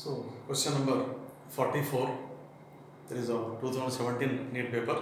So, question number 44. There is a 2017 NEET paper.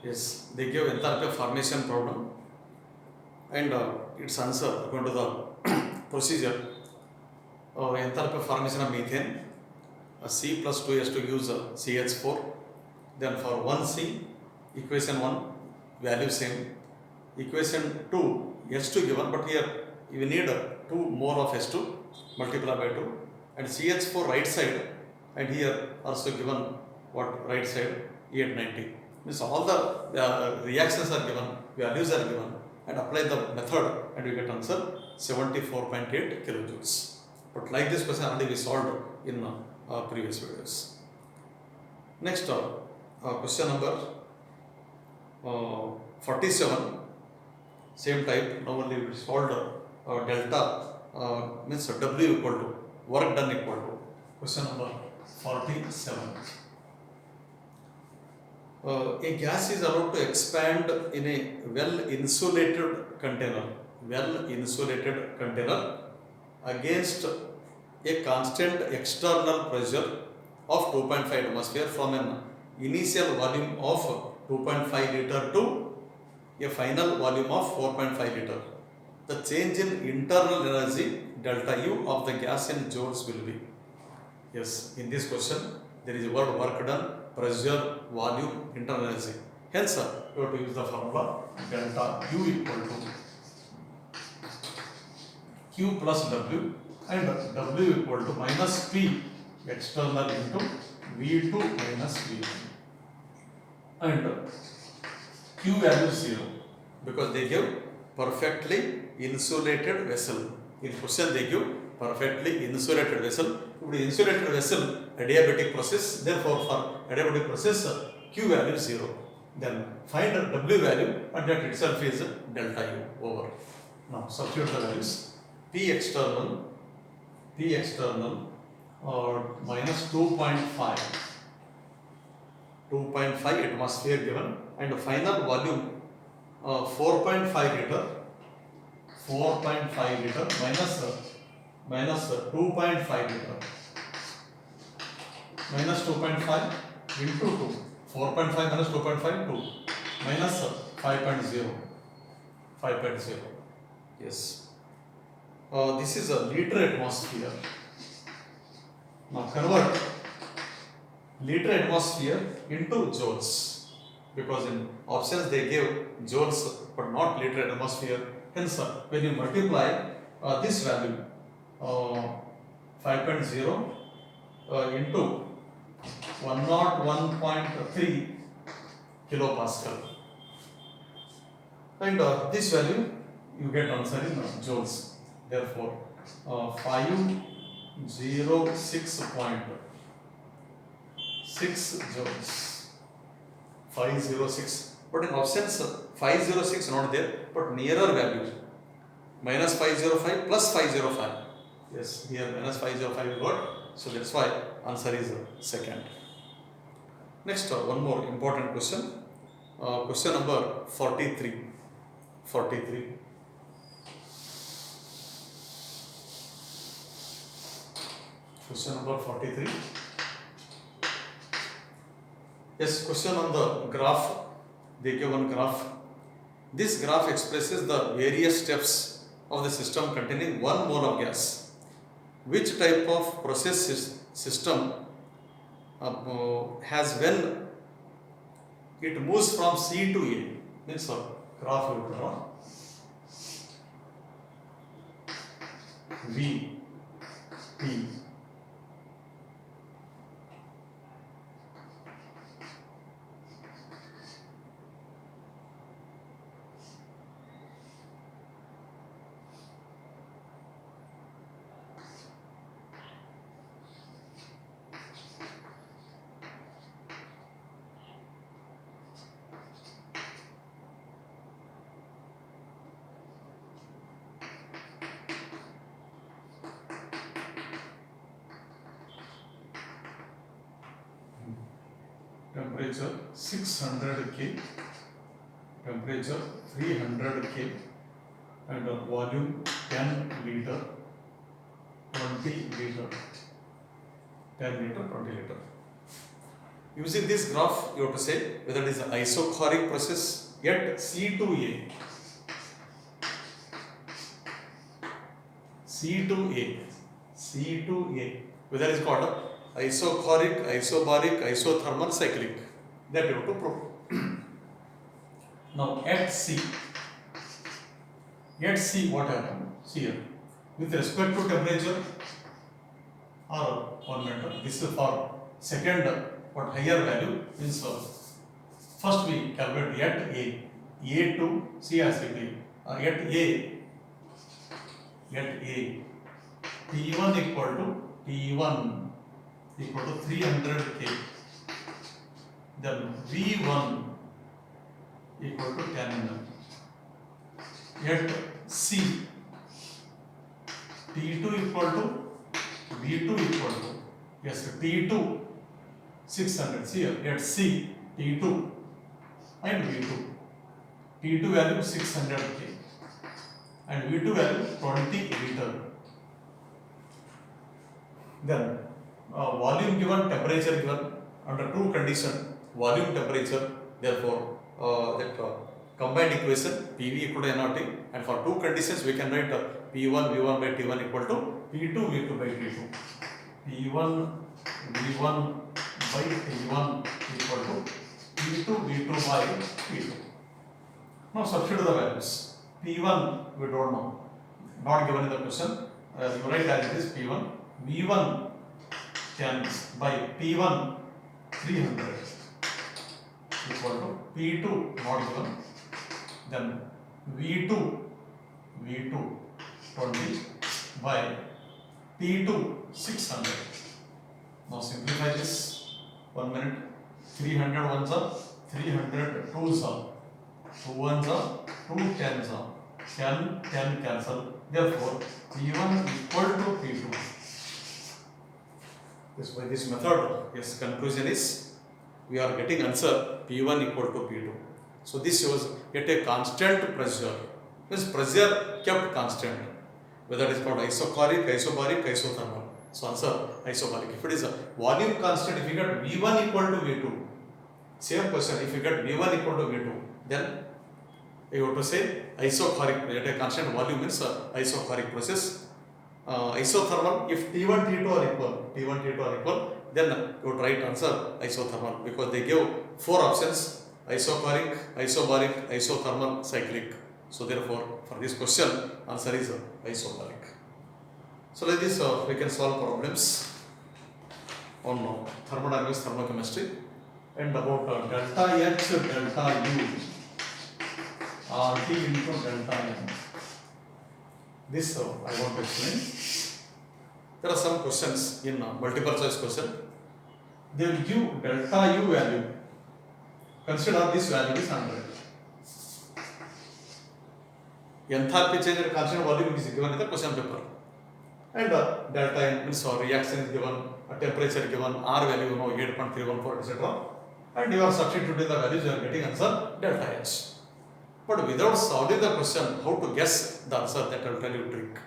Yes, they give enthalpy of formation problem and its answer according to the procedure. Enthalpy of formation of methane. C plus 2H2 gives CH4. Then for 1C, equation 1, value same. Equation 2, H2 given, but here you need 2 more of H2 multiplied by 2, and CH4 right side, and here also given what right side 890. Means all the reactions are given, values are given, and apply the method, and we get answer 74.8 kilojoules. But like this question already we solved in previous videos. Next question number 47. Same type, now only we solved delta means W equal to work done equal to. Question number 47. A gas is allowed to expand in a well-insulated container against a constant external pressure of 2.5 atmosphere from an initial volume of 2.5 liter to a final volume of 4.5 liter. The change in internal energy delta U of the gas in joules will be. Yes, in this question there is a word work done, pressure, volume, internal energy. Hence, you have to use the formula delta U equal to Q plus W, and W equal to minus P external into V2 minus V1. And Q value is 0 because they give perfectly insulated vessel. In question they give perfectly insulated vessel. If the insulated vessel adiabatic process, therefore for adiabatic process Q value is 0. Then find W value, and that itself is delta U over. Now substitute the values. P external or minus 2.5 atmosphere given, and final volume 4.5 liter minus 2.5 liter minus 2.5 into 2, 4.5 minus 2.5 2 minus 5.0. Yes. This is a liter atmosphere. Now convert liter atmosphere into joules, because in options they give joules but not liter atmosphere. Hence, when you multiply this value 5.0 into 101.3 kilopascal, and this value you get answer in joules. Therefore, 506.6 joules. 506. But in options 506 not there, but nearer value minus 505 plus 505. Yes, here minus 505 is what? So that's why answer is second. Next, one more important question. Question number 43. Question number 43. Yes, question on the graph. They give one graph. This graph expresses the various steps of the system containing 1 mole of gas. Which type of process system has when it moves from C to A? Means graph will draw V T. Temperature 600 K, temperature 300 K, and volume 10 liter, 20 liter. 10 liter, 20 liter. Using this graph, you have to say whether it is an isochoric process at C2A. C2A, whether it is called isochoric, isobaric, isothermal, cyclic. That you have to prove. Now at C, what happened? See here, with respect to temperature, or 1 minute, this is for second, what higher value means first we calculate at A to C as it is. At A, T1 equal to 300 K. Then V1 equal to 10 ml. At C, T2 equal to V2 equal to, yes, T2 600. See here, at C, T2 and V2. T2 value 600 K and V2 value 20 liter. Then volume given, temperature given under two conditions, volume, temperature. Therefore, that combined equation PV equal to NRT, and for two conditions we can write P1 V1 by T1 equal to P2 V2 by T2. P1 V1 by T1 equal to P2 V2 by T2. Now substitute the values. P1 we don't know, not given in the question. You write as it is P1. V1 10 by P1 300 equal to P2 not given. Then V2 20 by P2 600. Now simplify this. 1 minute. 300 ones are 300 twos are 2 ones are 2 tens are 10 cancel. Therefore, P1 equal to P2. By this method, yes, conclusion is we are getting answer P1 equal to P2. So this shows at a constant pressure, means pressure kept constant, whether it is called isochoric, isobaric, isothermal. So answer isobaric. If it is a volume constant, if you get V1 equal to V2, same question, if you get V1 equal to V2, then you have to say isochoric, at a constant volume means isochoric process. Isothermal, if T1, T2 are equal, then you would write answer isothermal, because they give 4 options: isochoric, isobaric, isothermal, cyclic. So therefore, for this question, answer is isobaric. So like this, we can solve problems on thermodynamics, thermochemistry, and about delta H, delta U, RT into delta M. This I want to explain. There are some questions in multiple choice question. They will give delta U value. Consider this value is 100. Enthalpy change and constant volume is given in the question paper. And delta N means reaction is given, temperature given, R value 8.314, etc. And you are substituting the values, you are getting answer delta H. But without solving the question, how to guess the answer, that I will tell you trick.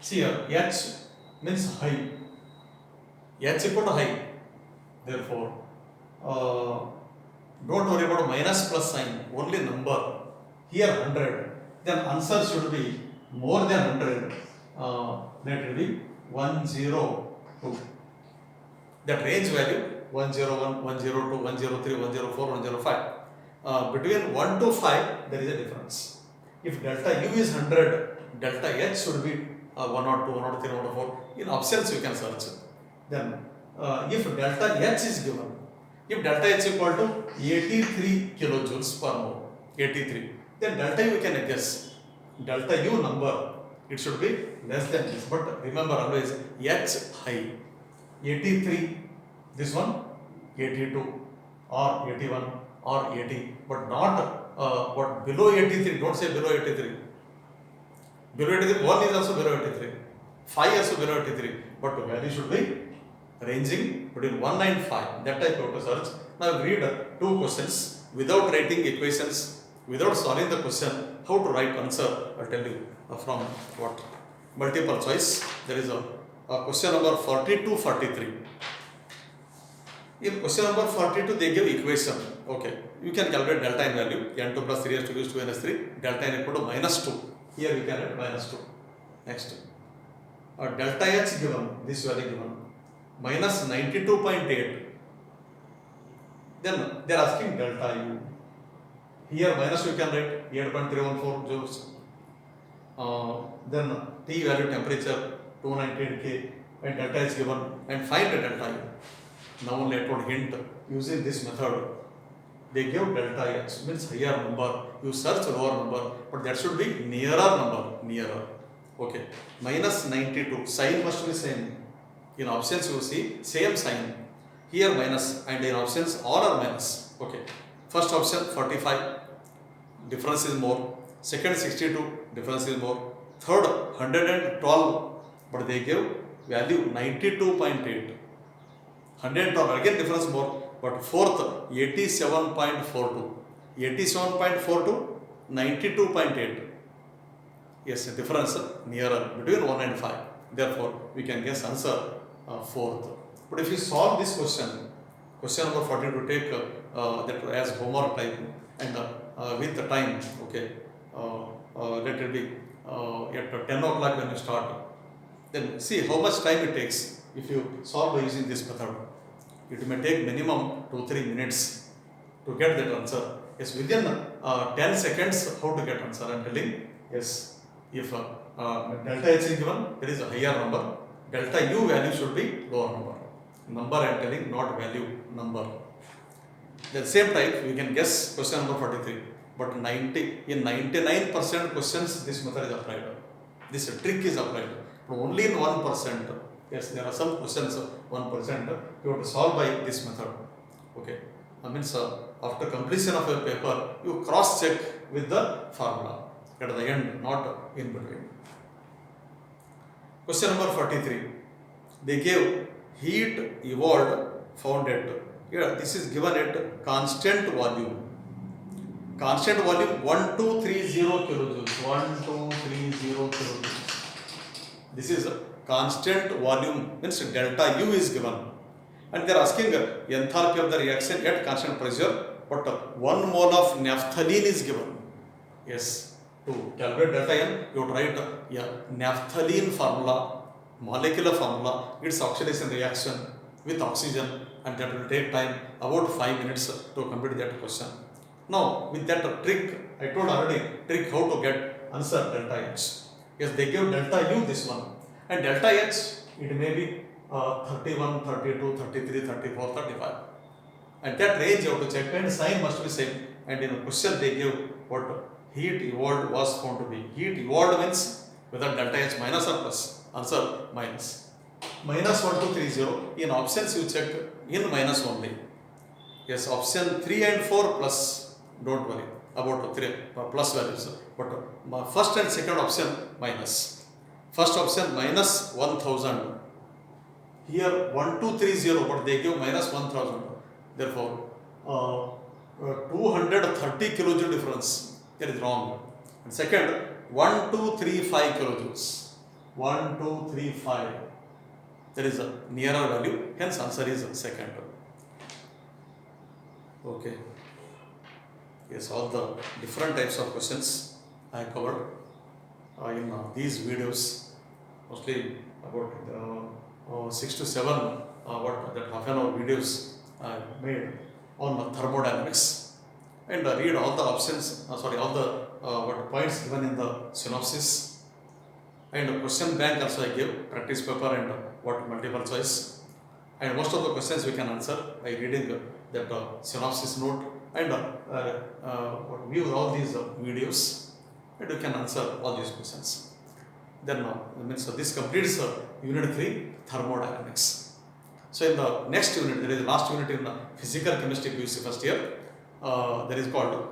See here, H means high. H equal to high. Therefore, don't worry about minus plus sign, only number. Here 100. Then answer should be more than 100. That will be 102. That range value 101, 102, 103, 104, 105. Between 1 to 5, there is a difference. If delta U is 100, delta H should be 102, 103, 104. In options you can search. Then if delta H is given, if delta H equal to 83 kilojoules per mole, 83, then delta U can guess. Delta U number, it should be less than this. But remember always H high. 83, this one 82 or 81 or 80, but not what below 83. Don't say below 83. Below 83, 1 is also below 83. 5 also below 83. But the value should be ranging between 1 and 5. That type of search. Now read 2 questions without writing equations, without solving the question. How to write answer, I'll tell you from what multiple choice. There is a question number 42, 43. In question number 42, they give equation. Okay, you can calculate delta n value, n2 plus 3 to 2 minus 3, delta n equal to minus 2. Here we can write minus 2. Next, delta h given, this value given, minus 92.8. Then they are asking delta u. Here minus you can write 8.314 joules. Then T value temperature 298 K and delta is given and find the delta U. Now only I told hint using this method they give delta H means higher number, you search lower number but that should be nearer number, nearer. Okay, minus 92, sign must be same. In options you see same sign, here minus and in options all are minus. Okay, first option 45, difference is more. Second 62, difference is more. Third 112, but they give value 92.8. 112 again difference more. But fourth 87.42. 87.42, 92.8. Yes, difference nearer between 1 and 5. Therefore, we can guess answer fourth. But if you solve this question number 42, take that as homework type and with the time, okay, let it be at 10 o'clock when you start. Then see how much time it takes if you solve by using this method. It may take minimum 2-3 minutes to get that answer. Yes, within 10 seconds, how to get answer? I am telling. Yes, if delta H is given, there is a higher number. Delta U value should be lower number. Number I am telling, not value, number. The same type, we can guess question number 43. But in 99% questions, this method is applied. This trick is applied. But only in 1%. Yes, there are some questions, 1%, you have to solve by this method. Okay. That means after completion of your paper, you cross check with the formula at the end, not in between. Question number 43. They gave heat evolved found at, here this is given at constant volume. Constant volume 1230 kilojoules. 1230 kilojoules. This is constant volume, means delta U is given. And they are asking enthalpy of the reaction at constant pressure, but 1 mole of naphthalene is given. Yes, to calculate delta N, you write naphthalene formula, molecular formula, its oxidation reaction with oxygen, and that will take time about 5 minutes to complete that question. Now, with that trick, I told already, trick how to get answer delta H. Yes, they give delta U this one. And delta H, it may be 31, 32, 33, 34, 35. And that range you have to check and sign must be same. And in a question they give what heat evolved was found to be. Heat evolved means whether delta H minus or plus. Answer minus. Minus 1230. In options you check in minus only. Yes, option 3 and 4 plus. Don't worry about 3 plus values. But first and second option minus. First option minus 1000. Here 1230, but they give minus 1000. Therefore, 230 kilojoule difference. That is wrong. And second, 1235 kilojoules. 1235. There is a nearer value. Hence, answer is second. Okay. Yes, all the different types of questions I covered in these videos, mostly about 6 to 7 that half an hour videos I made on thermodynamics, and read all the options, all the points given in the synopsis, and question bank also I gave, practice paper and multiple choice, and most of the questions we can answer by reading that synopsis note and view all these videos, and we can answer all these questions. Then this completes unit 3 thermodynamics. So in the next unit, there is the last unit in physical chemistry PUC first year. That is called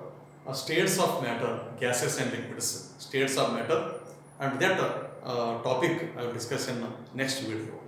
states of matter, gases and liquids, states of matter, and that topic I will discuss in next video.